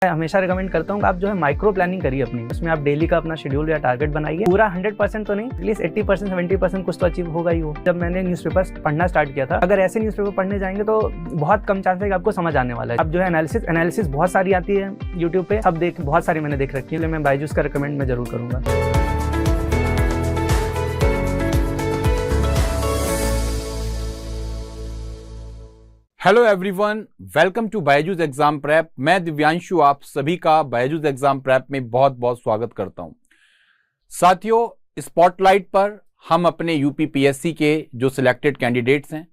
मैं हमेशा रिकमेंड करता हूँ आप जो है माइक्रो प्लानिंग करिए अपनी, उसमें आप डेली का अपना शेड्यूल या टारगेट बनाइए। पूरा 100% तो नहीं, एटलीस्ट 80% 70% कुछ तो अचीव होगा ही हो। जब मैंने न्यूज़पेपर पढ़ना स्टार्ट किया था, अगर ऐसे न्यूज़पेपर पढ़ने जाएंगे तो बहुत कम चांस है कि आपको समझ आने वाला है। अब जो है एनालिसिस बहुत सारी आती है यूट्यूब पे, सब बहुत सारी मैंने देख रखी है। मैं बायजूस का रिकमेंड मैं जरूर करूँगा। Hello everyone, welcome to Byju's exam prep. मैं दिव्यांशु आप सभी का बायजूस एग्जाम प्रेप में बहुत बहुत स्वागत करता हूं। साथियों, स्पॉटलाइट पर हम अपने यूपीपीएससी के जो सिलेक्टेड कैंडिडेट्स हैं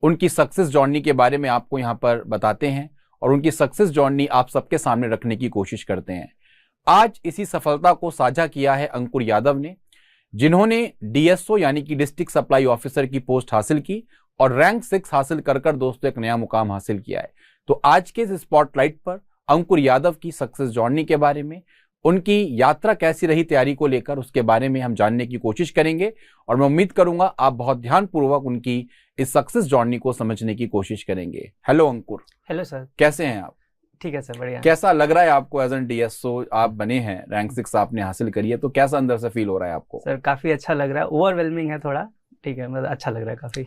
उनकी सक्सेस जर्नी के बारे में आपको यहां पर बताते हैं और उनकी सक्सेस जर्नी आप सबके सामने रखने की कोशिश करते हैं। आज इसी सफलता को साझा किया है अंकुर यादव ने, जिन्होंने डीएसओ यानी कि डिस्ट्रिक्ट सप्लाई ऑफिसर की पोस्ट हासिल की और रैंक 6 हासिल कर दोस्तों एक नया मुकाम हासिल किया है। तो आज के इस स्पॉटलाइट पर अंकुर यादव की सक्सेस जर्नी के बारे में, उनकी यात्रा कैसी रही तैयारी को लेकर, उसके बारे में हम जानने की कोशिश करेंगे और मैं उम्मीद करूंगा आप बहुत ध्यानपूर्वक उनकी इस सक्सेस जर्नी को समझने की कोशिश करेंगे। हेलो अंकुर। हेलो सर, कैसे हैं आप? ठीक है सर, बढ़िया। कैसा लग रहा है आपको एज एन डीएसओ? आप बने हैं, रैंक 6 आपने हासिल करी है, तो कैसा अंदर से फील हो रहा है आपको? सर काफी अच्छा लग रहा है, ओवरवेलमिंग है थोड़ा, ठीक है, मतलब अच्छा लग रहा है काफी।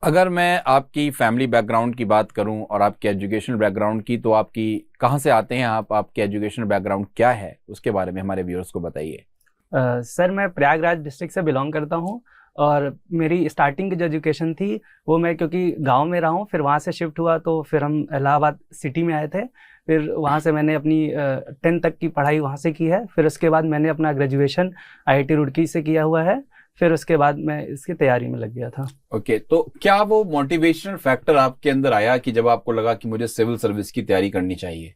अगर मैं आपकी फैमिली बैकग्राउंड की बात करूं और आपके एजुकेशनल बैकग्राउंड की, तो आपकी कहां से आते हैं आप, आपके एजुकेशनल बैकग्राउंड क्या है, उसके बारे में हमारे व्यूअर्स को बताइए। सर मैं प्रयागराज डिस्ट्रिक्ट से बिलोंग करता हूं और मेरी स्टार्टिंग की जो एजुकेशन थी वो मैं क्योंकि गांव में रहा हूं, फिर वहां से शिफ्ट हुआ तो फिर हम इलाहाबाद सिटी में आए थे। फिर वहां से मैंने अपनी 10th तक की पढ़ाई वहां से की है। फिर उसके बाद मैंने अपना ग्रेजुएशन IIT रुड़की से किया हुआ है। फिर उसके बाद मैं इसकी तैयारी में लग गया था। ओके, तो क्या वो मोटिवेशनल फैक्टर आपके अंदर आया कि जब आपको लगा कि मुझे सिविल सर्विस की तैयारी करनी चाहिए?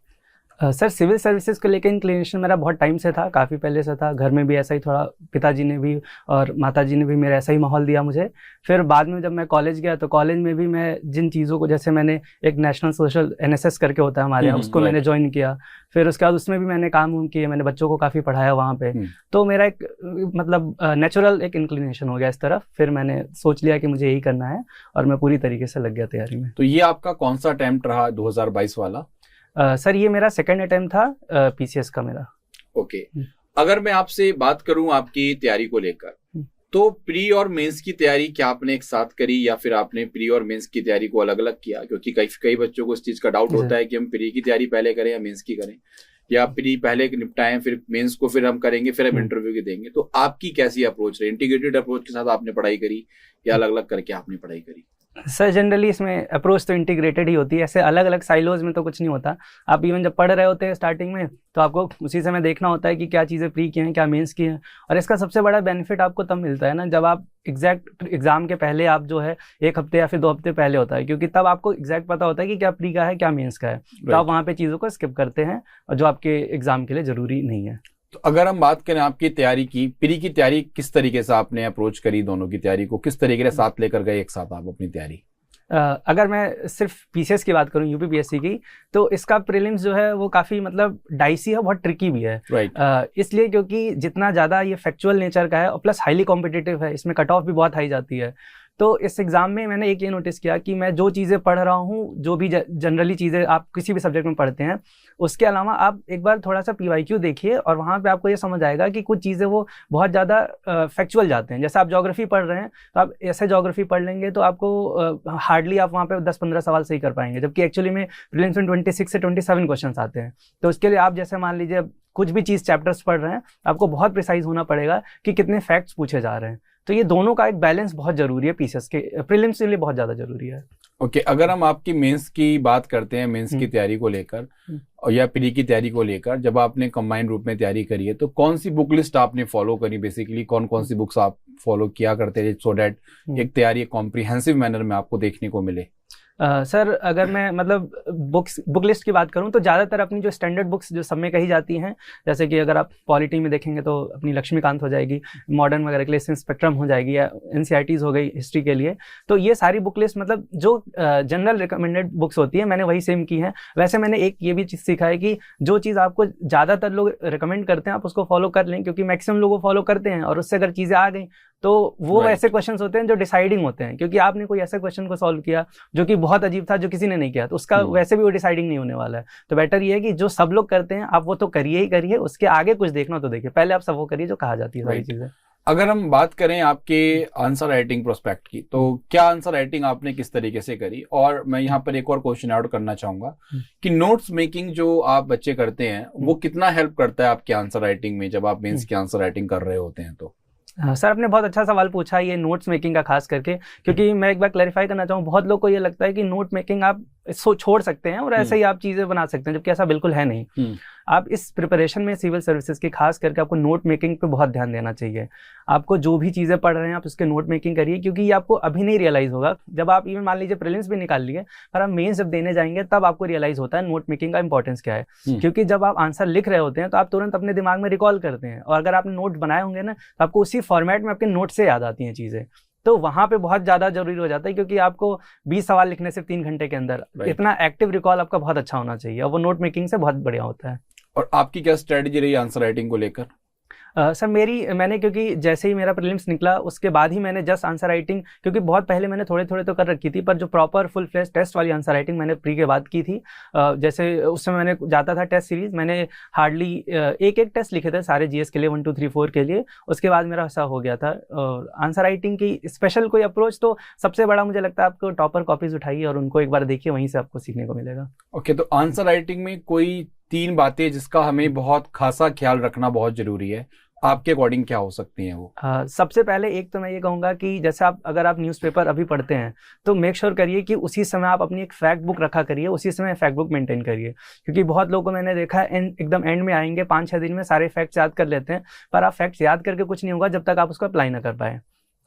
सर सिविल सर्विसेज को लेकर इंक्लिनेशन मेरा बहुत टाइम से था, काफ़ी पहले से था। घर में भी ऐसा ही थोड़ा, पिताजी ने भी और माताजी ने भी मेरा ऐसा ही माहौल दिया मुझे। फिर बाद में जब मैं कॉलेज गया तो कॉलेज में भी मैं जिन चीज़ों को, जैसे मैंने एक नेशनल सोशल NSS करके होता है हमारे यहाँ, उसको मैंने ज्वाइन किया। फिर उसके बाद उसमें भी मैंने काम किए, मैंने बच्चों को काफ़ी पढ़ाया वहाँ पे। तो मेरा एक मतलब नेचुरल एक इंक्लिनेशन हो गया इस तरफ। फिर मैंने सोच लिया कि मुझे यही करना है और मैं पूरी तरीके से लग गया तैयारी में। तो ये आपका कौन सा अटेम्प्ट रहा 2022 वाला? सर ये मेरा सेकंड अटेम्प्ट था PCS का मेरा। ओके, अगर मैं आपसे बात करूं आपकी तैयारी को लेकर, तो प्री और मेंस की तैयारी क्या आपने एक साथ करी या फिर आपने प्री और मेंस की तैयारी को अलग अलग किया? क्योंकि कई बच्चों को इस चीज का डाउट होता है कि हम प्री की तैयारी पहले करें या मेंस की करें, या प्री पहले निपटाएं फिर मेंस को फिर हम करेंगे, फिर हम इंटरव्यू की देंगे। तो आपकी कैसी अप्रोच रही? इंटीग्रेटेड अप्रोच के साथ आपने पढ़ाई करी या अलग अलग करके आपने पढ़ाई करी? सर जनरली इसमें अप्रोच तो इंटीग्रेटेड ही होती है, ऐसे अलग अलग साइलोज में तो कुछ नहीं होता। आप इवन जब पढ़ रहे होते हैं स्टार्टिंग में तो आपको उसी समय देखना होता है कि क्या चीज़ें प्री की हैं, क्या मेंस की हैं। और इसका सबसे बड़ा बेनिफिट आपको तब मिलता है ना जब आप एग्जैक्ट एग्जाम के पहले, आप जो है 1 हफ्ते या फिर 2 हफ्ते पहले होता है, क्योंकि तब आपको एग्जैक्ट पता होता है कि क्या प्री का है क्या मेंस का है। तो आप वहाँ पे चीज़ों को स्किप करते हैं और जो आपके एग्जाम के लिए ज़रूरी नहीं है। तो अगर हम बात करें आपकी तैयारी की, प्री की तैयारी किस तरीके से आपने अप्रोच करी, दोनों की तैयारी को किस तरीके से साथ लेकर गए एक साथ आप अपनी तैयारी? अगर मैं सिर्फ PCS की बात करूं UPPSC की, तो इसका प्रीलिम्स जो है वो काफ़ी मतलब डाइसी है, बहुत ट्रिकी भी है। इसलिए क्योंकि जितना ज़्यादा ये फैक्चुअल नेचर का है और प्लस हाईली कॉम्पिटिटिव है, इसमें कट ऑफ भी बहुत हाई जाती है। तो इस एग्ज़ाम में मैंने एक ये नोटिस किया कि मैं जो चीज़ें पढ़ रहा हूँ, जो भी जनरली चीज़ें आप किसी भी सब्जेक्ट में पढ़ते हैं, उसके अलावा आप एक बार थोड़ा सा PYQ देखिए और वहाँ पे आपको ये समझ आएगा कि कुछ चीज़ें वो बहुत ज़्यादा फैक्चुअल जाते हैं। जैसे आप ज्योग्राफी पढ़ रहे हैं तो आप ऐसे ज्योग्राफी पढ़ लेंगे तो आपको हार्डली आप वहाँ पे 10-15 सवाल सही कर पाएंगे, जबकि एक्चुअली में प्रीलिम्स में 26 से 27 क्वेश्चन आते हैं। तो उसके लिए आप जैसे मान लीजिए कुछ भी चीज़ चैप्टर्स पढ़ रहे हैं, आपको बहुत प्रिसाइज होना पड़ेगा कि कितने फैक्ट्स पूछे जा रहे हैं। तो ये दोनों का एक बैलेंस बहुत जरूरी है, PCS के प्रीलिम्स के लिए बहुत ज़्यादा जरूरी है। ओके, अगर हम आपकी मेंस की बात करते हैं, मेंस की तैयारी को लेकर और या प्री की तैयारी को लेकर, जब आपने कंबाइंड रूप में तैयारी करी है तो कौन सी बुक लिस्ट आपने फॉलो करी? बेसिकली कौन कौन सी बुक्स आप फॉलो किया करते थे सो दैट एक तैयारी कॉम्प्रिहेंसिव मैनर में आपको देखने को मिले? सर अगर मैं मतलब बुक लिस्ट की बात करूं तो ज़्यादातर अपनी जो स्टैंडर्ड बुक्स जो सब में कही जाती हैं, जैसे कि अगर आप पॉलिटी में देखेंगे तो अपनी लक्ष्मीकांत हो जाएगी, मॉडर्न वगैरह के लिए स्पेक्ट्रम हो जाएगी, या NCERTs हो गई हिस्ट्री के लिए। तो ये सारी बुक लिस्ट मतलब जो जनरल रिकमेंडेड बुक्स होती है मैंने वही सेम की है। वैसे मैंने एक ये भी चीज़ सीखा है कि जो चीज़ आपको ज़्यादातर लोग रिकमेंड करते हैं आप उसको फॉलो कर लें, क्योंकि मैक्सिमम लोग फॉलो करते हैं और उससे अगर चीज़ें आ गई तो वो ऐसे क्वेश्चंस होते हैं जो डिसाइडिंग होते हैं, क्योंकि आपने कोई ऐसे क्वेश्चन को सॉल्व किया जो कि बहुत अजीब था, जो किसी ने नहीं किया, तो उसका वैसे भी वो डिसाइडिंग नहीं होने वाला है। तो बेटर ये है कि जो सब लोग करते हैं आप वो तो करिए ही करिए, उसके आगे कुछ देखना तो देखिए, पहले आप सब वो करिए जो कहा जाती है सारी चीजें। अगर हम बात करें आपके आंसर राइटिंग प्रोस्पेक्ट की, तो क्या आंसर राइटिंग आपने किस तरीके से करी? और मैं यहाँ पर एक और क्वेश्चन ऐड करना चाहूंगा कि नोट्स मेकिंग जो आप बच्चे करते हैं वो कितना हेल्प करता है आपके आंसर राइटिंग में, जब आप मेंस की आंसर राइटिंग कर रहे होते हैं तो? सर आपने बहुत अच्छा सवाल पूछा ये नोट्स मेकिंग का खास करके, क्योंकि मैं एक बार क्लैरिफाई करना चाहूँ, बहुत लोग को ये लगता है कि नोट मेकिंग आप छोड़ सकते हैं और ऐसे ही आप चीजें बना सकते हैं, जबकि ऐसा बिल्कुल है नहीं। आप इस प्रिपरेशन में सिविल सर्विसेज की खास करके आपको नोट मेकिंग पे बहुत ध्यान देना चाहिए। आपको जो भी चीजें पढ़ रहे हैं आप उसके नोट मेकिंग करिए, क्योंकि ये आपको अभी नहीं रियलाइज होगा, जब आप इवन मान लीजिए प्रीलिम्स भी निकाल लिए पर आप मेंस जब देने जाएंगे तब आपको रियलाइज होता है नोट मेकिंग का इंपॉर्टेंस क्या है। क्योंकि जब आप आंसर लिख रहे होते हैं तो आप तुरंत अपने दिमाग में रिकॉल करते हैं, और अगर आपने नोट बनाए होंगे ना तो आपको उसी फॉर्मेट में आपके नोट से याद आती हैं चीजें, तो वहां पे बहुत ज्यादा जरूरी हो जाता है, क्योंकि आपको 20 सवाल लिखने से 3 घंटे के अंदर इतना एक्टिव रिकॉल आपका बहुत अच्छा होना चाहिए, और वो नोट मेकिंग से बहुत बढ़िया होता है। और आपकी क्या स्ट्रेटजी रही आंसर राइटिंग को लेकर? सर मैंने क्योंकि जैसे ही मेरा प्रीलिम्स निकला उसके बाद ही मैंने जस्ट आंसर राइटिंग, क्योंकि बहुत पहले मैंने थोड़े थोड़े तो कर रखी थी, पर जो प्रॉपर फुल फ्लेज टेस्ट वाली आंसर राइटिंग मैंने प्री के बाद की थी। जैसे उस समय मैंने जाता था टेस्ट सीरीज, मैंने हार्डली एक टेस्ट लिखे थे सारे जीएस के लिए 1 2 3 4 के लिए, उसके बाद मेरा ऐसा हो गया था। आंसर राइटिंग की स्पेशल कोई अप्रोच तो सबसे बड़ा मुझे लगता है आपको टॉपर कॉपीज उठाइए और उनको एक बार देखिए, वहीं से आपको सीखने को मिलेगा। ओके, तो आंसर राइटिंग में कोई 3 बातें जिसका हमें बहुत खासा ख्याल रखना बहुत जरूरी है, आपके अकॉर्डिंग क्या हो सकती हैं वो? सबसे पहले एक तो मैं ये कहूँगा कि जैसे अगर आप न्यूज़पेपर अभी पढ़ते हैं तो मेक श्योर करिए कि उसी समय आप अपनी एक फैक्ट बुक रखा करिए, उसी समय फैक्ट बुक मेंटेन करिए, क्योंकि बहुत लोगों को मैंने देखा है एकदम एंड में आएंगे 5-6 दिन में सारे फैक्ट्स याद कर लेते हैं, पर आप फैक्ट्स याद करके कुछ नहीं होगा जब तक आप उसको अप्लाई ना कर पाए।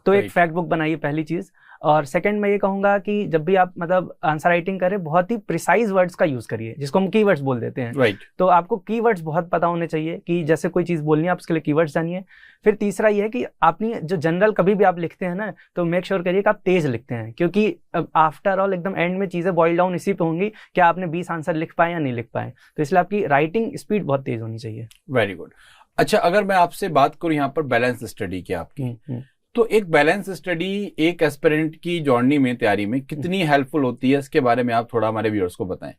तो एक फैक्ट बुक बनाइए, पहली चीज़। और सेकंड मैं ये कहूँगा कि जब भी आप मतलब आंसर राइटिंग करें बहुत ही प्रिसाइज वर्ड्स का यूज़ करिए, जिसको हम कीवर्ड्स बोल देते हैं। तो आपको कीवर्ड्स बहुत पता होने चाहिए कि जैसे कोई चीज़ बोलनी है आप उसके लिए कीवर्ड्स जानिए। फिर तीसरा ये है कि आपने जो जनरल कभी भी आप लिखते हैं ना तो मेक श्योर करिए कि आप तेज लिखते हैं, क्योंकि आफ्टर ऑल एकदम एंड में चीज़ें बॉइल डाउन इसी पे होंगी कि आपने 20 आंसर लिख पाए या नहीं लिख पाए, तो इसलिए आपकी राइटिंग स्पीड बहुत तेज होनी चाहिए। Very good. अच्छा, अगर मैं आपसे बात करूँ यहाँ पर बैलेंस स्टडी की आपकी, तो एक बैलेंस स्टडी एक एस्पिरेंट की जर्नी में, तैयारी में कितनी हेल्पफुल होती है, इसके बारे में आप थोड़ा हमारे व्यूअर्स को बताएं।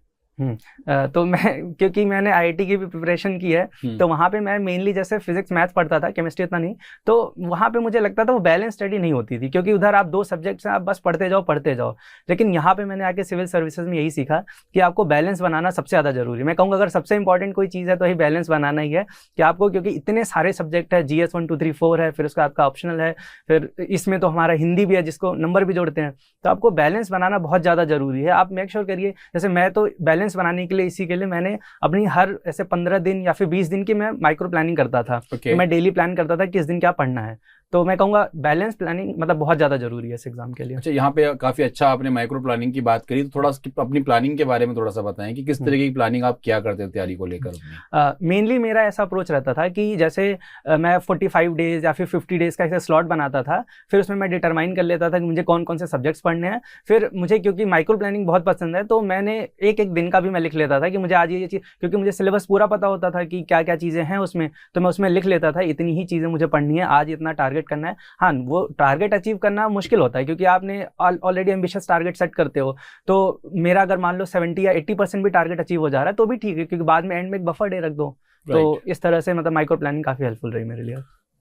तो मैं क्योंकि मैंने आईआईटी की भी प्रिपरेशन की है तो वहाँ पे मैं मेनली जैसे फिजिक्स मैथ्स पढ़ता था, केमिस्ट्री इतना नहीं, तो वहाँ पे मुझे लगता था वो बैलेंस स्टडी नहीं होती थी, क्योंकि उधर आप 2 सब्जेक्ट्स हैं, आप बस पढ़ते जाओ। लेकिन यहाँ पे मैंने आके सिविल सर्विसेज में यही सीखा कि आपको बैलेंस बनाना सबसे ज़्यादा जरूरी है। मैं कहूँगा अगर सबसे इंपॉर्टेंट कोई चीज़ है तो यही बैलेंस बनाना ही है, कि आपको, क्योंकि इतने सारे सब्जेक्ट है, GS 1 2 3 4 है, फिर उसका आपका ऑप्शनल है, फिर इसमें तो हमारा हिंदी भी है जिसको नंबर भी जोड़ते हैं, तो आपको बैलेंस बनाना बहुत ज़्यादा जरूरी है। आप मेक श्योर करिए, जैसे मैं तो बैलेंस बनाने के लिए के लिए मैंने अपनी हर ऐसे 15 दिन या फिर 20 दिन की मैं माइक्रो प्लानिंग करता था। तो मैं डेली प्लान करता था किस दिन क्या पढ़ना है, तो मैं कहूँगा बैलेंस प्लानिंग मतलब बहुत ज़्यादा जरूरी है इस एग्जाम के लिए। अच्छा, यहाँ पे काफ़ी अच्छा आपने माइक्रो प्लानिंग की बात करी, तो थोड़ा अपनी प्लानिंग के बारे में थोड़ा सा बताएं कि किस तरीके की प्लानिंग आप क्या करते हो तैयारी को लेकर? मेनली मेरा ऐसा अप्रोच रहता था कि जैसे मैं 45 डेज या फिर 50 डेज का ऐसा स्लॉट बनाता था, फिर उसमें मैं डिटरमाइन कर लेता था कि मुझे कौन कौन से सब्जेक्ट्स पढ़ने हैं। फिर मुझे क्योंकि माइक्रो प्लानिंग बहुत पसंद है तो मैंने एक दिन का भी मैं लिख लेता था कि मुझे आज ये चीज़, क्योंकि मुझे सिलेबस पूरा पता होता था कि क्या क्या चीज़ें हैं उसमें, तो मैं उसमें लिख लेता था इतनी ही चीज़ें मुझे पढ़नी है, आज इतना टारगेट करना है। हाँ, वो टारगेट अचीव करना मुश्किल होता है क्योंकि आपने ऑलरेडी एम्बिशियस टारगेट सेट करते हो, तो मेरा अगर मान लो 70 या 80% भी टारगेट अचीव हो जा रहा है तो भी ठीक है, क्योंकि बाद में एंड में एक बफर डे रख दो। तो इस तरह से मतलब माइक्रो प्लानिंग काफी हेल्पफुल रही मेरे लिए।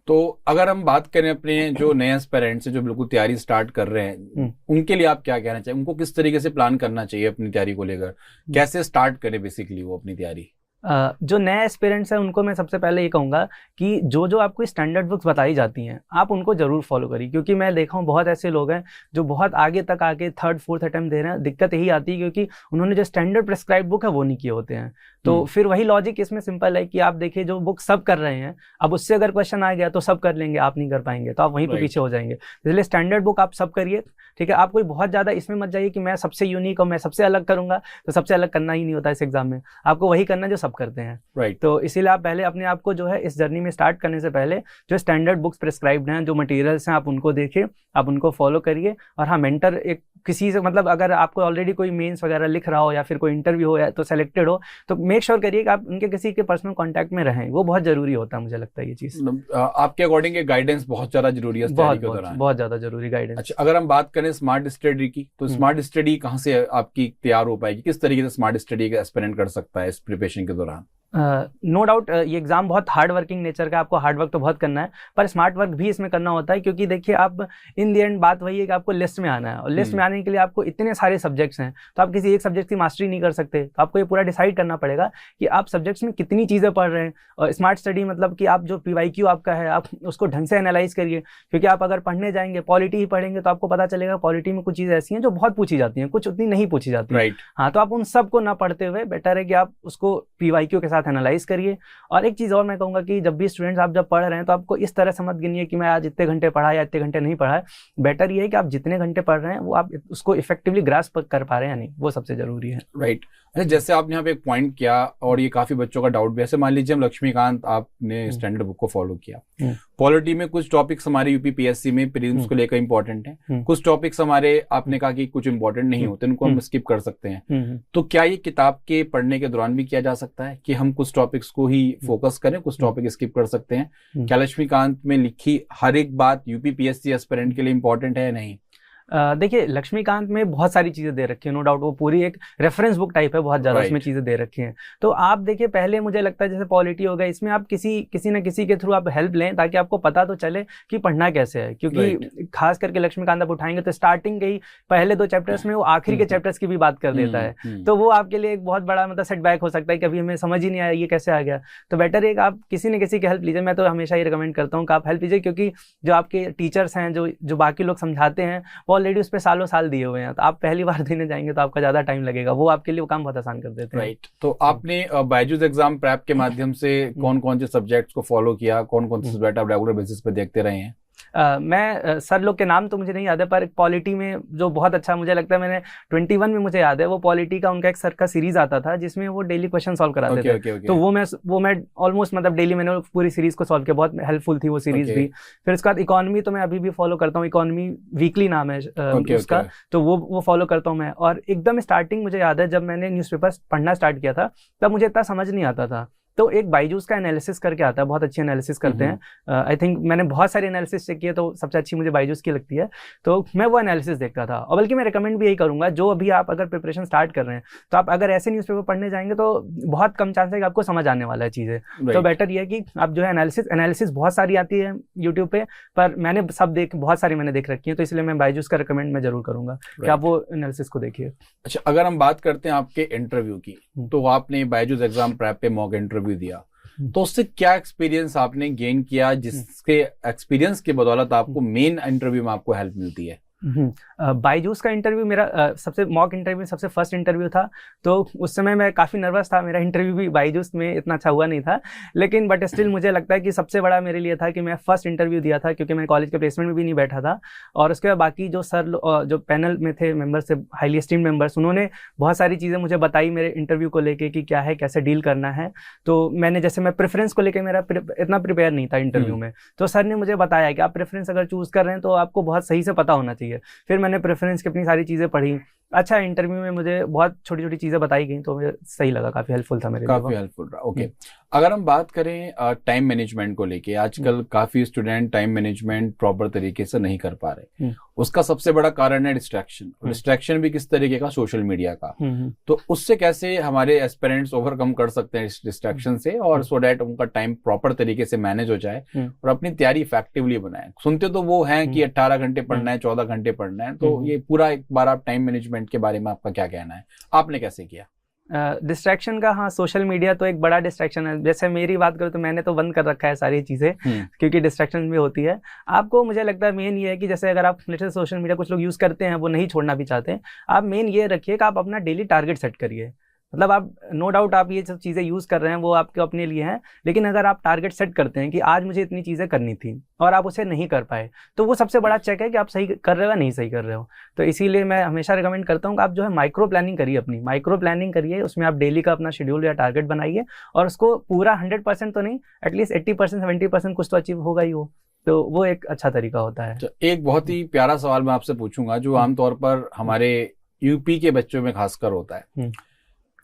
तो अगर हम बात करें अपने जो नए एस्पिरेंट्स जो बिल्कुल तैयारी स्टार्ट कर रहे हैं, उनके लिए आप क्या कहना चाहिए? उनको किस तरीके से प्लान करना चाहिए अपनी तैयारी को लेकर, कैसे स्टार्ट करें बेसिकली वो अपनी तैयारी? जो नए एस्पिरेंट्स हैं उनको मैं सबसे पहले ये कहूँगा कि जो आपको स्टैंडर्ड बुक्स बताई जाती हैं आप उनको जरूर फॉलो करिए, क्योंकि मैं देखा हूँ बहुत ऐसे लोग हैं जो बहुत आगे तक आके 3rd 4th अटेम्प्ट दे रहे हैं। दिक्कत यही आती है क्योंकि उन्होंने जो स्टैंडर्ड प्रेस्क्राइब बुक है वो नहीं किए होते हैं। तो फिर वही लॉजिक इसमें सिंपल है कि आप देखिए जो बुक सब कर रहे हैं, अब उससे अगर क्वेश्चन आ गया तो सब कर लेंगे, आप नहीं कर पाएंगे तो आप वहीं पे पीछे हो जाएंगे। इसलिए स्टैंडर्ड बुक आप सब करिए, ठीक है। आप कोई बहुत ज़्यादा इसमें मत जाइए कि मैं सबसे यूनिक और मैं सबसे अलग करूँगा, तो सबसे अलग करना ही नहीं होता इस एग्जाम में, आपको वही करना जो सब करते हैं। राइट। तो इसीलिए आप पहले अपने आप को जो है इस जर्नी में स्टार्ट करने से पहले जो स्टैंडर्ड बुक्स प्रिस्क्राइब्ड हैं, जो मटेरियल्स हैं, आप उनको देखिए, आप उनको फॉलो करिए। और हाँ, मेंटर एक किसी से मतलब अगर आपको ऑलरेडी कोई मेंस वगैरह लिख रहा हो या फिर कोई इंटरव्यू हो या तो सेलेक्टेड हो, तो मेक श्योर करिए कि आप उनके किसी के पर्सनल कांटेक्ट में रहें, वो बहुत जरूरी होता है, मुझे लगता है ये चीज़। आपके अकॉर्डिंग गाइडेंस बहुत ज़्यादा जरूरी है बहुत ज़्यादा जरूरी गाइडेंस। अच्छा, अगर हम बात करें स्मार्ट स्टडी की, तो स्मार्ट स्टडी कहाँ से आपकी तैयार हो पाएगी, किस तरीके से स्मार्ट स्टडी का एस्पिरेंट कर सकता है इस प्रिपरेशन के दौरान? नो डाउट ये एग्जाम बहुत हार्ड वर्किंग नेचर का, आपको हार्ड वर्क तो बहुत करना है, पर स्मार्ट वर्क भी इसमें करना होता है, क्योंकि देखिए आप इन दी एंड बात वही है कि आपको लिस्ट में आना है, और लिस्ट में आने के लिए आपको इतने सारे सब्जेक्ट्स हैं, तो आप किसी एक सब्जेक्ट की मास्टरी नहीं कर सकते, तो आपको ये पूरा डिसाइड करना पड़ेगा कि आप सब्जेक्ट्स में कितनी चीज़ें पढ़ रहे हैं। और स्मार्ट स्टडी मतलब कि आप जो PYQ आपका है, आप उसको ढंग से एनालाइज करिए, क्योंकि आप अगर पढ़ने जाएंगे पॉलिटी ही पढ़ेंगे तो आपको पता चलेगा पॉलिटी में कुछ चीज़ें ऐसी हैं जो बहुत पूछी जाती हैं, कुछ उतनी नहीं पूछी जाती है। हाँ, तो आप उन सब को ना पढ़ते हुए बेटर है कि आप उसको PYQ के साथ एनालाइज करिए। और एक चीज़ और मैं कहूँगा कि जब भी स्टूडेंट्स आप जब पढ़ रहे हैं तो आपको इस तरह से मत गिनिए कि मैं आज इतने घंटे पढ़ा या इतने घंटे नहीं पढ़ा है। बेटर ये है कि आप जितने घंटे पढ़ रहे हैं वो आप उसको इफेक्टिवली ग्रास्प कर पा रहे हैं या नहीं, वो सबसे जरूरी है। राइट। जैसे आपने यहाँ पे एक पॉइंट किया और ये काफी बच्चों का डाउट भी, ऐसे मान लीजिए हम लक्ष्मीकांत आपने स्टैंडर्ड बुक को फॉलो किया, पॉलिटी में कुछ टॉपिक्स हमारे UPPSC में प्रीलिम्स को लेकर इंपॉर्टेंट हैं, कुछ टॉपिक्स हमारे आपने कहा कि कुछ इंपॉर्टेंट नहीं होते, उनको हम स्किप कर सकते हैं, तो क्या ये किताब के पढ़ने के दौरान भी किया जा सकता है कि हम कुछ टॉपिक्स को ही फोकस करें, कुछ टॉपिक स्किप कर सकते हैं? क्या लक्ष्मीकांत में लिखी हर एक बात UPPSC एस्पिरेंट के लिए इंपॉर्टेंट है या नहीं? देखिए लक्ष्मीकांत में बहुत सारी चीज़ें दे रखी है, नो डाउट वो पूरी एक रेफरेंस बुक टाइप है, बहुत ज़्यादा उसमें चीज़ें दे रखी हैं। तो आप देखिए पहले मुझे लगता है जैसे पॉलिटी हो गया, इसमें आप किसी न किसी के थ्रू आप हेल्प लें ताकि आपको पता तो चले कि पढ़ना कैसे है, क्योंकि खास करके लक्ष्मीकांत आप उठाएंगे तो स्टार्टिंग के ही पहले 2 चैप्टर्स में वो आखिरी के चैप्टर्स की भी बात कर देता है, तो वो आपके लिए एक बहुत बड़ा मतलब सेटबैक हो सकता है कि अभी हमें समझ ही नहीं आया ये कैसे आ गया। तो बेटर है कि आप किसी न किसी की हेल्प लीजिए। मैं तो हमेशा ये रिकमेंड करता हूँ कि आप हेल्प लीजिए, क्योंकि जो आपके टीचर्स हैं, जो बाकी लोग समझाते हैं, वो ऑलरेडी उस पर सालों साल दिए हुए हैं, तो आप पहली बार देने जाएंगे तो आपका ज्यादा टाइम लगेगा, वो आपके लिए वो काम बहुत आसान कर देते हैं। राइट। तो आपने बायजूस एग्जाम प्रेप के माध्यम से कौन कौन से सब्जेक्ट्स को फॉलो किया, कौन कौन से सब्जेक्ट आप रेगुलर बेसिस पे देखते रहे हैं? मैं सर लोग के नाम तो मुझे नहीं याद है, पर पॉलिटी में जो बहुत अच्छा मुझे लगता है, मैंने 21 में मुझे याद है, वो पॉलिटी का उनका एक सर का सीरीज आता था जिसमें वो डेली क्वेश्चन सॉल्व कराते थे। तो वो मैं ऑलमोस्ट मतलब डेली मैंने पूरी सीरीज को सॉल्व किया, बहुत हेल्पफुल थी वो सीरीज भी। फिर उसके बाद इकोनॉमी तो मैं अभी भी फॉलो करता हूँ, इकोनॉमी वीकली नाम है उसका, तो वो फॉलो करता हूँ मैं। और एकदम स्टार्टिंग मुझे याद है जब मैंने न्यूज़पेपर पढ़ना स्टार्ट किया था तब मुझे इतना समझ नहीं आता था, तो एक बायजूस का एनालिसिस करके आता है, बहुत अच्छी एनालिसिस करते हैं। आई थिंक मैंने बहुत सारी एनालिसिस चेक किए तो सबसे अच्छी मुझे बायजूस की लगती है, तो मैं वो एनालिसिस देखता था। और बल्कि मैं रिकमेंड भी यही करूंगा, जो अभी आप अगर प्रिपरेशन स्टार्ट कर रहे हैं तो आप अगर ऐसे न्यूज़पेपर पढ़ने जाएंगे तो बहुत कम चांस है कि आपको समझ आने वाला है चीज़ें। तो बेटर ये है कि आप जो है एनालिसिस बहुत सारी आती है यूट्यूब पे, पर मैंने बहुत सारी मैंने देख रखी है, तो इसलिए मैं बायजूस का रिकमेंड मैं जरूर करूंगा कि आप वो एनालिसिस को देखिए। अच्छा, अगर हम बात करते हैं आपके इंटरव्यू की, तो आपने बायजूस एग्जाम प्रेप पे मॉक इंटरव्यू दिया, तो उससे क्या एक्सपीरियंस आपने गेन किया, जिसके एक्सपीरियंस के बदौलत आपको मेन इंटरव्यू में आपको हेल्प मिलती है? बायजूस का इंटरव्यू मेरा सबसे मॉक इंटरव्यू सबसे फर्स्ट इंटरव्यू था, तो उस समय मैं काफ़ी नर्वस था। मेरा इंटरव्यू भी बायजूस में इतना अच्छा हुआ नहीं था, लेकिन बट स्टिल मुझे लगता है कि सबसे बड़ा मेरे लिए था कि मैं फर्स्ट इंटरव्यू दिया था, क्योंकि मैं कॉलेज के प्लेसमेंट में भी नहीं बैठा था। और उसके बाद बाकी जो सर जो पैनल में थे मेंबर्स, से हाईली एस्टीम्ड मेंबर्स, उन्होंने बहुत सारी चीज़ें मुझे बताई मेरे इंटरव्यू को लेके कि क्या है, कैसे डील करना है। तो मैंने जैसे मैं प्रेफरेंस को लेकर मेरा इतना प्रिपेयर नहीं था इंटरव्यू में, तो सर ने मुझे बताया कि आप प्रेफरेंस अगर चूज़ कर रहे हैं तो आपको बहुत सही से पता होना चाहिए। फिर मैंने प्रेफरेंस की अपनी सारी चीज़ें पढ़ी। अच्छा, इंटरव्यू में मुझे बहुत छोटी छोटी चीज़ें बताई गई, तो मुझे सही लगा, काफ़ी हेल्पफुल था मेरे लिए। काफ़ी हेल्पफुल रहा। ओके, अगर हम बात करें टाइम मैनेजमेंट को लेके, आजकल काफ़ी स्टूडेंट टाइम मैनेजमेंट प्रॉपर तरीके से नहीं कर पा रहे। उसका सबसे बड़ा कारण है डिस्ट्रैक्शन। डिस्ट्रैक्शन भी किस तरीके का? सोशल मीडिया का। तो उससे कैसे हमारे एस्पिरेंट्स ओवरकम कर सकते हैं इस डिस्ट्रैक्शन से, और सो डैट उनका टाइम प्रॉपर तरीके से मैनेज हो जाए और अपनी तैयारी इफेक्टिवली बनाए? सुनते तो वो हैं कि 18 घंटे पढ़ना है, 14 घंटे पढ़ना है, तो ये पूरा एक बार आप टाइम मैनेजमेंट के बारे में आपका क्या कहना है, आपने कैसे किया? डिस्ट्रैक्शन का, हाँ, सोशल मीडिया तो एक बड़ा डिस्ट्रैक्शन है। जैसे मेरी बात करूँ तो मैंने तो बंद कर रखा है सारी चीज़ें, क्योंकि डिस्ट्रैक्शन भी होती है। आपको मुझे लगता है मेन ये है कि जैसे अगर आप जैसे सोशल मीडिया कुछ लोग यूज़ करते हैं, वो नहीं छोड़ना भी चाहते हैं, आप मेन ये रखिए कि आप अपना डेली टारगेट सेट करिए। मतलब आप नो डाउट आप ये सब चीज़ें यूज़ कर रहे हैं वो आपके अपने लिए हैं, लेकिन अगर आप टारगेट सेट करते हैं कि आज मुझे इतनी चीज़ें करनी थी और आप उसे नहीं कर पाए, तो वो सबसे बड़ा चेक है कि आप सही कर रहे हो या नहीं सही कर रहे हो। तो इसीलिए मैं हमेशा रिकमेंड करता हूँ कि आप जो है माइक्रो प्लानिंग करिए, अपनी माइक्रो प्लानिंग करिए, उसमें आप डेली का अपना शेड्यूल या टारगेट बनाइए और उसको पूरा 100% तो नहीं, एटलीस्ट 80% 70% कुछ तो अचीव होगा ही हो। तो वो एक अच्छा तरीका होता है। तो एक बहुत ही प्यारा सवाल मैं आपसे पूछूंगा जो आमतौर पर हमारे यूपी के बच्चों में खासकर होता है।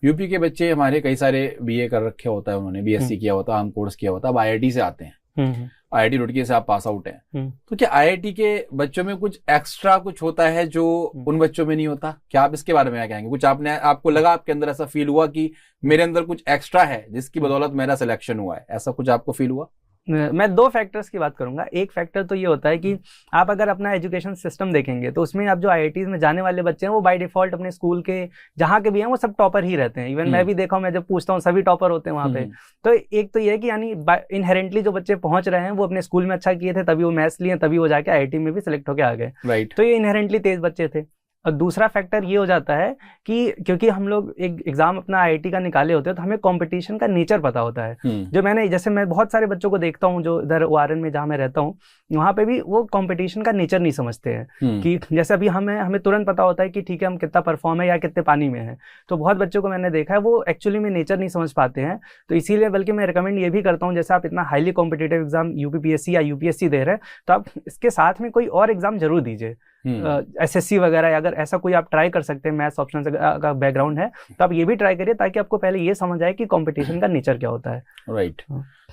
यूपी के बच्चे हमारे कई सारे बीए कर रखे होता है, उन्होंने बीएससी किया होता है, आर्म कोर्स किया होता है, अब आईआईटी से आते हैं, आईआईटी रुड़की से आप पास आउट हैं, तो क्या आईआईटी के बच्चों में कुछ एक्स्ट्रा कुछ होता है जो उन बच्चों में नहीं होता? क्या आप इसके बारे में क्या कहेंगे? कुछ आपको लगा, आपके अंदर ऐसा फील हुआ कि मेरे अंदर कुछ एक्स्ट्रा है जिसकी बदौलत मेरा सिलेक्शन हुआ है, ऐसा कुछ आपको फील हुआ? मैं 2 फैक्टर्स की बात करूंगा। एक फैक्टर तो ये होता है कि आप अगर अपना एजुकेशन सिस्टम देखेंगे तो उसमें आप जो आईआईटीज में जाने वाले बच्चे हैं वो बाय डिफॉल्ट अपने स्कूल के जहाँ के भी हैं वो सब टॉपर ही रहते हैं। इवन मैं भी देखा हूँ, मैं जब पूछता हूँ सभी टॉपर होते हैं वहाँ पे। तो एक तो ये है कि यानी इनहेरेंटली जो बच्चे पहुंच रहे हैं वो अपने स्कूल में अच्छा किए थे, तभी वो मैथ्स लिए, तभी वो जाके आईआईटी में भी सिलेक्ट होकर आ गए। राइट। तो ये इनहेरेंटली तेज बच्चे थे। और दूसरा फैक्टर ये हो जाता है कि क्योंकि हम लोग एक एग्जाम अपना आईआईटी का निकाले होते हैं तो हमें कंपटीशन का नेचर पता होता है। जो मैंने जैसे मैं बहुत सारे बच्चों को देखता हूँ जो इधर ओआरएन में जहाँ मैं रहता हूँ, वहाँ पे भी वो कंपटीशन का नेचर नहीं समझते हैं कि जैसे अभी हमें तुरंत पता होता है कि ठीक है हम कितना परफॉर्म है या कितने पानी में है। तो बहुत बच्चों को मैंने देखा है वो एक्चुअली में नेचर नहीं समझ पाते हैं। तो इसीलिए बल्कि मैं रिकमेंड ये भी करता हूँ, जैसे आप इतना हाईली कॉम्पिटिटिव एग्जाम यूपीपीएससी या यूपीएससी दे रहे हैं तो आप इसके साथ में कोई और एग्जाम जरूर दीजिए, एसएससी वगैरह, अगर ऐसा कोई आप ट्राई कर सकते हैं, मैथ्स ऑप्शन का बैकग्राउंड है तो आप ये भी ट्राई करिए ताकि आपको पहले ये समझ आए कि कंपटीशन का नेचर क्या होता है। राइट।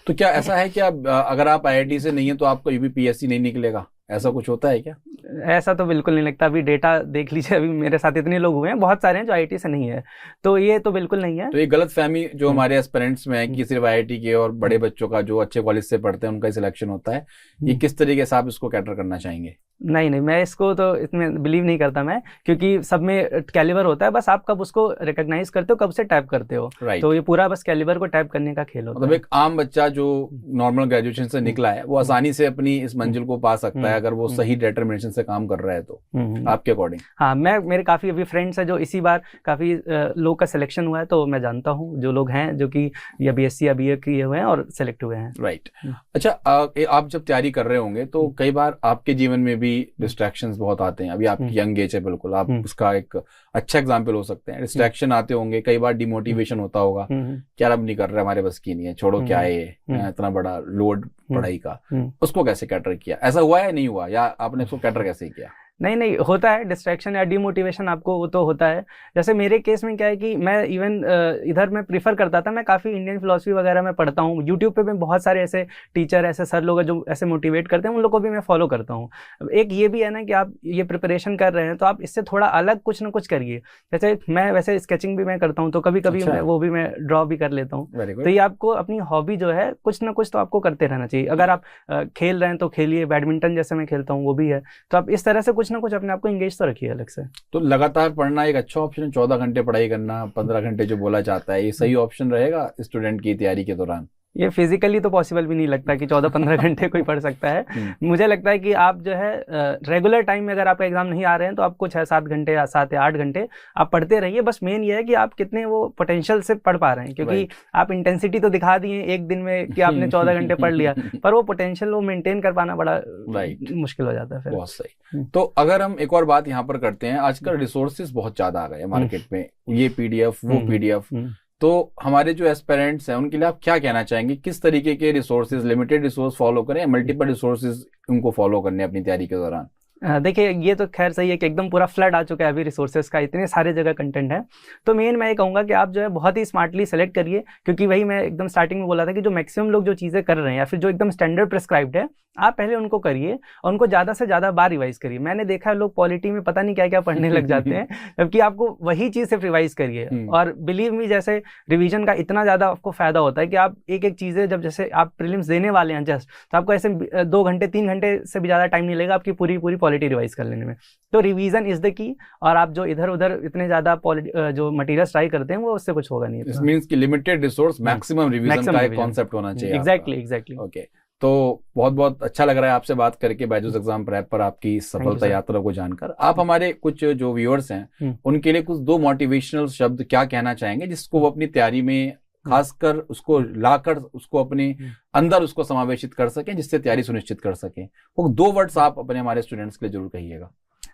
तो क्या ऐसा है कि अगर आप आईआईटी से नहीं है तो आपका यूपीपीएससी नहीं निकलेगा, ऐसा कुछ होता है क्या? ऐसा तो बिल्कुल नहीं लगता। अभी डेटा देख लीजिए, अभी मेरे साथ इतने लोग हुए हैं, बहुत सारे हैं जो आईआईटी से नहीं है, तो ये तो बिल्कुल नहीं है। तो ये गलत फहमी जो हमारे एस्पिरेंट्स में है कि सिर्फ आईआईटी के और बड़े बच्चों का जो अच्छे कॉलेज से पढ़ते हैं उनका सिलेक्शन होता है, ये किस तरीके से आप इसको कैटर करना चाहेंगे? नहीं, मैं इसको तो इसमें बिलीव नहीं करता मैं, क्योंकि सब में कैलिबर होता है, बस आप कब उसको रिकॉग्नाइज करते हो, कब से टैप करते हो। तो ये पूरा बस कैलिबर को टैप करने का खेल होता है। मतलब एक आम बच्चा जो नॉर्मल ग्रेजुएशन से निकला है वो आसानी से अपनी इस मंजिल को पा सकता है अगर वो सही डिटरमिनेशन से काम कर रहा है तो, आपके अकॉर्डिंग? हाँ, मेरे काफी अभी फ्रेंड्स हैं जो इसी बार काफी लोग का सिलेक्शन हुआ है, तो मैं जानता हूँ जो लोग हैं जो कि या बीएससी या बीए किए हुए हैं और सिलेक्ट हुए हैं। राइट। अच्छा, आप जब तैयारी कर रहे होंगे तो कई बार आपके जीवन में भी डिस्ट्रैक्शंस बहुत आते हैं। अभी आपकी यंग एज है, बिल्कुल आप उसका एक अच्छा एग्जाम्पल हो सकते हैं। डिस्ट्रैक्शन आते होंगे, कई बार डिमोटिवेशन होता होगा, क्या अब नहीं कर रहे, हमारे बस की नहीं है, छोड़ो, क्या है इतना बड़ा लोड पढ़ाई का, उसको कैसे कैटर किया? ऐसा हुआ या नहीं हुआ, या आपने उसको कैटर कैसे किया? नहीं, होता है डिस्ट्रैक्शन या डिमोटिवेशन, आपको वो तो होता है। जैसे मेरे केस में क्या है कि मैं इवन इधर मैं प्रीफर करता था, मैं काफ़ी इंडियन फिलोसफी वगैरह में पढ़ता हूँ, यूट्यूब पे मैं बहुत सारे ऐसे टीचर, ऐसे सर लोग जो ऐसे मोटिवेट करते हैं, उन लोग को भी मैं फॉलो करता हूँ। एक ये भी है ना कि आप ये प्रिपरेशन कर रहे हैं तो आप इससे थोड़ा अलग कुछ ना कुछ करिए। जैसे मैं वैसे स्केचिंग भी मैं करता हूँ, तो कभी कभी वो भी मैं ड्रॉ भी कर लेता हूँ। तो ये आपको अपनी हॉबी जो है कुछ ना कुछ तो आपको करते रहना चाहिए। अगर आप खेल रहे हैं तो खेलिए, बैडमिंटन जैसे मैं खेलता हूँ वो भी है, तो आप इस तरह से कुछ ना कुछ अपने आप को इंगेज तो रखिए अलग से। तो लगातार पढ़ना एक अच्छा ऑप्शन है, 14 घंटे पढ़ाई करना, 15 घंटे जो बोला जाता है, ये सही ऑप्शन रहेगा स्टूडेंट की तैयारी के दौरान? ये फिजिकली तो पॉसिबल भी नहीं लगता कि 14-15 घंटे कोई पढ़ सकता है। मुझे लगता है कि आप जो है रेगुलर टाइम में अगर आपका एग्जाम नहीं आ रहे हैं तो आपको 6-7 घंटे या 7 या 8 घंटे आप पढ़ते रहिए। बस मेन ये है कि आप कितने वो पोटेंशियल से पढ़ पा रहे हैं, क्योंकि आप इंटेंसिटी तो दिखा दिए एक दिन में कि आपने 14 घंटे पढ़ लिया, पर वो पोटेंशियल वो मेंटेन कर पाना बड़ा मुश्किल हो जाता है फिर। बहुत सही। तो अगर हम एक और बात यहाँ पर करते हैं, आजकल रिसोर्सेज बहुत ज्यादा आ गए हैं मार्केट में, ये पीडीएफ वो पीडीएफ, तो हमारे जो एस्पिरेंट्स हैं उनके लिए आप क्या कहना चाहेंगे? किस तरीके के रिसोर्सेज, लिमिटेड रिसोर्स फॉलो करें, मल्टीपल रिसोर्सेज उनको फॉलो करने अपनी तैयारी के दौरान? देखिए, ये तो खैर सही है कि एकदम पूरा फ्लड आ चुका है अभी रिसोर्सेज का, इतने सारे जगह कंटेंट है। तो मेन मैं ये कहूँगा कि आप जो है बहुत ही स्मार्टली सेलेक्ट करिए, क्योंकि वही मैं एकदम स्टार्टिंग में बोला था कि जो मैक्सिमम लोग जो चीज़ें कर रहे हैं या फिर जो एकदम स्टैंडर्ड प्रिस्क्राइब्ड है, आप पहले उनको करिए और उनको ज़्यादा से ज़्यादा बार रिवाइज करिए। मैंने देखा है लोग पॉलिटी में पता नहीं क्या क्या पढ़ने लग जाते हैं, जबकि आपको वही चीज़ सिर्फ रिवाइज करिए। और बिलीव मी, जैसे रिवीजन का इतना ज़्यादा आपको फायदा होता है कि आप एक एक चीज़ें जब जैसे आप प्रीलिम्स देने वाले हैं जस्ट, तो आपको ऐसे 2 घंटे 3 घंटे से भी ज़्यादा टाइम नहीं लगेगा आपकी पूरी पॉलिटी रिवाइज कर लेने में। तो रिवीजन इज द की, और आप जो इधर उधर इतने ज्यादा जो मटेरियल्स ट्राई करते हैं वो उससे कुछ होगा नहीं। इट मींस कि लिमिटेड रिसोर्स मैक्सिमम रिवीजन का एक कांसेप्ट होना चाहिए। एग्जैक्टली। ओके, तो बहुत अच्छा लग रहा है आपसे बात करके बायजूस एग्जाम प्रेप पर आपकी सफलता यात्रा को जानकर। आप हमारे कुछ जो व्यूअर्स हैं उनके लिए कुछ 2 मोटिवेशनल शब्द क्या कहना चाहेंगे जिसको वो अपनी तैयारी में खासकर उसको लाकर उसको अपने अंदर उसको समावेशित कर सकें, जिससे तैयारी सुनिश्चित कर सकें? वो 2 वर्ड्स आप अपने हमारे स्टूडेंट्स के लिए जरूर कहिएगा।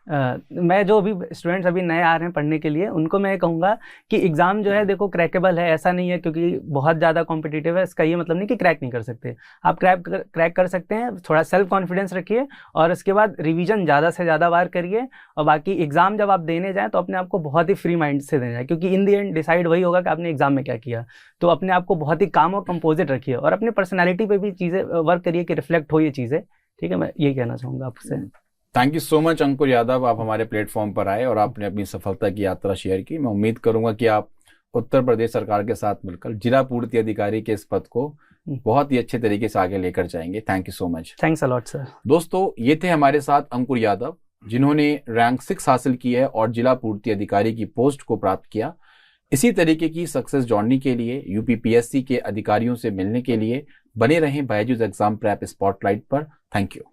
मैं जो अभी स्टूडेंट्स अभी नए आ रहे हैं पढ़ने के लिए, उनको मैं कहूँगा कि एग्ज़ाम जो है देखो क्रैकेबल है, ऐसा नहीं है क्योंकि बहुत ज़्यादा कॉम्पिटिटिव है इसका ये मतलब नहीं कि क्रैक नहीं कर सकते। आप क्रैक कर सकते हैं, थोड़ा सेल्फ कॉन्फिडेंस रखिए और उसके बाद रिवीजन ज़्यादा से ज़्यादा बार करिए। और बाकी एग्ज़ाम जब आप देने जाएँ तो अपने आप को बहुत ही फ्री माइंड से देना है, क्योंकि इन दी एंड डिसाइड वही होगा कि आपने एग्ज़ाम में क्या किया। तो अपने आप को बहुत ही काम और कंपोजिट रखिए और अपनी पर्सनैलिटी पर भी चीज़ें वर्क करिए कि रिफ्लेक्ट हो ये चीज़ें। ठीक है, मैं यही कहना चाहूँगा आपसे। थैंक यू सो मच अंकुर यादव, आप हमारे प्लेटफॉर्म पर आए और आपने अपनी सफलता की यात्रा शेयर की। मैं उम्मीद करूंगा कि आप उत्तर प्रदेश सरकार के साथ मिलकर जिला पूर्ति अधिकारी के इस पद को बहुत ही अच्छे तरीके से आगे लेकर जाएंगे। Thank you so much. Thanks a lot sir. दोस्तों, ये थे हमारे साथ अंकुर यादव, जिन्होंने रैंक 6 हासिल की है और जिला पूर्ति अधिकारी की पोस्ट को प्राप्त किया। इसी तरीके की सक्सेस जोड़ने के लिए, यूपीपीएससी के अधिकारियों से मिलने के लिए बने रहें बायजूस एग्जाम प्रेप स्पॉटलाइट पर। Thank you.